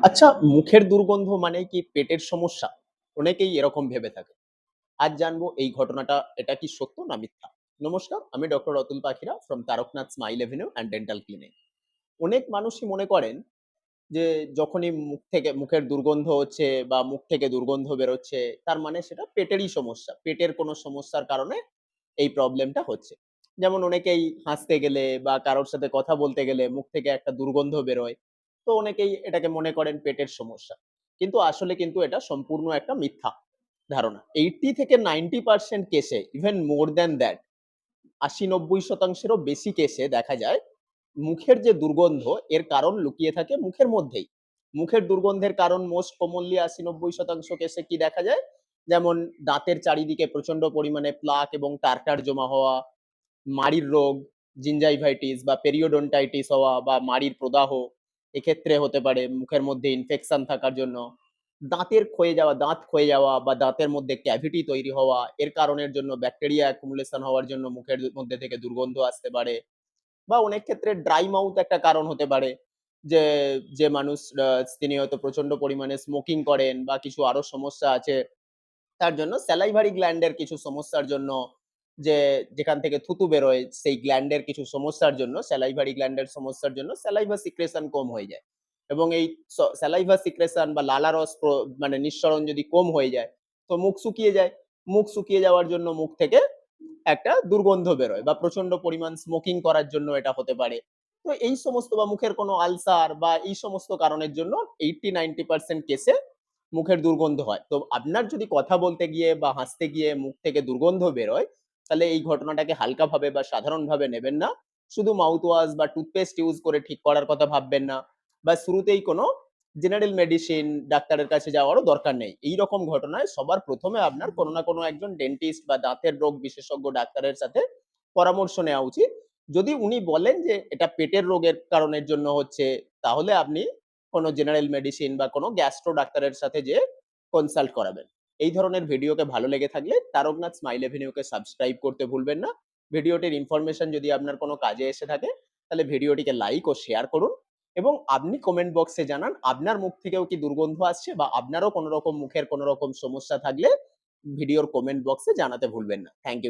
আচ্ছা, মুখের দুর্গন্ধ মানেই কি পেটের সমস্যা? অনেকেই এরকম ভেবে থাকে। আজ জানবো এই ঘটনাটা এটা কি সত্য না মিথ্যা? নমস্কার, আমি ডক্টর অতুল পাখিরা from Taraknath smile Avenue and dental clinic. অনেক মানুষই মনে করেন যে যখনই মুখের দুর্গন্ধ হচ্ছে বা মুখ থেকে দুর্গন্ধ বেরোচ্ছে, তার মানে সেটা পেটেরই সমস্যা। পেটের কোনো সমস্যার কারণে এই প্রবলেমটা হচ্ছে। যেমন অনেকেই হাসতে গেলে বা কারোর সাথে কথা বলতে গেলে মুখ থেকে একটা দুর্গন্ধ বেরোয়। তো অনেকেই এটাকে মনে করেন পেটের সমস্যা। কিন্তু আসলে কিন্তু এটা সম্পূর্ণ একটা মিথ্যা ধারণা। 80 থেকে 90% কেসে ইভেন মোর দ্যান দ্যাট ৮০-৯০% এরও বেশি কেসে দেখা যায় মুখের যে দুর্গন্ধ এর কারণ লুকিয়ে থাকে মুখের মধ্যেই। মুখের দুর্গন্ধের কারণ মোস্ট কমনলি ৮০-৯০% কেসে কি দেখা যায়? যেমন দাঁতের চারিদিকে প্রচন্ড পরিমাণে প্লাক এবং টার্টার জমা হওয়া, মাড়ির রোগ, জিঞ্জাইভাইটিস বা পেরিওডন্টাইটিস হওয়া বা মাড়ির প্রদাহ, এক্ষেত্রে হতে পারে মুখের মধ্যে ইনফেকশন থাকার জন্য। দাঁত ক্ষয়ে যাওয়া বা দাঁতের মধ্যে ক্যাভিটি তৈরি হওয়া, এর কারণের জন্য ব্যাকটেরিয়া অ্যাকুমুলেশন হওয়ার জন্য মুখের মধ্যে থেকে দুর্গন্ধ আসতে পারে। বা অনেক ক্ষেত্রে ড্রাই মাউথ একটা কারণ হতে পারে। যে, যে মানুষ তিনি হয়তো প্রচন্ড পরিমাণে স্মোকিং করেন বা কিছু আরো সমস্যা আছে, তার জন্য স্যালাইভারি গ্ল্যান্ড এর কিছু সমস্যার জন্য যে যেখান থেকে থুতু বেরোয় সেই গ্ল্যান্ড এর কিছু সমস্যার জন্য স্যালাইভারি গ্ল্যান্ড এর সমস্যার জন্য স্যালাইভা সিক্রেশন কম হয়ে যায়। এবং এই স্যালাইভা সিক্রেশন বা লালারস মানে নিঃসরণ যদি কম হয়ে যায়, তো মুখ শুকিয়ে যায়। মুখ শুকিয়ে যাওয়ার জন্য মুখ থেকে একটা দুর্গন্ধ বেরোয় বা প্রচন্ড পরিমাণ স্মোকিং করার জন্য এটা হতে পারে। তো এই সমস্ত বা মুখের কোনো আলসার বা এই সমস্ত কারণের জন্য 80-90% কেসে মুখের দুর্গন্ধ হয়। তো আপনার যদি কথা বলতে গিয়ে বা হাসতে গিয়ে মুখ থেকে দুর্গন্ধ বেরোয়, তাহলে এই ঘটনাটাকে হালকাভাবে বা সাধারণভাবে নেবেন না। শুধু মাউথ ওয়াশ বা টুথপেস্ট ইউজ করে ঠিক করার কথা ভাববেন না। বা শুরুতেই কোনো জেনারেল মেডিসিন ডাক্তারের কাছে যাওয়ারও দরকার নেই। এইরকম ঘটনায় সবার ১ম এ আপনার কোনো না কোনো একজন ডেন্টিস্ট বা দাঁতের রোগ বিশেষজ্ঞ ডাক্তারের সাথে পরামর্শ নেওয়া উচিত। যদি উনি বলেন যে এটা পেটের রোগের কারণের জন্য হচ্ছে, তাহলে আপনি কোনো জেনারেল মেডিসিন বা কোনো গ্যাস্ট্রো ডাক্তারের সাথে যেয়ে কনসাল্ট করাবেন। এই ধরনের ভিডিওকে ভালো লেগে থাকলে তারকনাথ স্মাইল এভিনিউকে সাবস্ক্রাইব করতে ভুলবেন না। ভিডিওটির ইনফরমেশন যদি আপনার কোনো কাজে এসে থাকে, তাহলে ভিডিওটিকে লাইক ও শেয়ার করুন এবং আপনি কমেন্ট বক্সে জানান আপনার মুখ থেকেও কি দুর্গন্ধ আসছে বা আপনারও কোনো রকম মুখের কোনো রকম সমস্যা থাকলে ভিডিওর কমেন্ট বক্সে জানাতে ভুলবেন না। Thank you.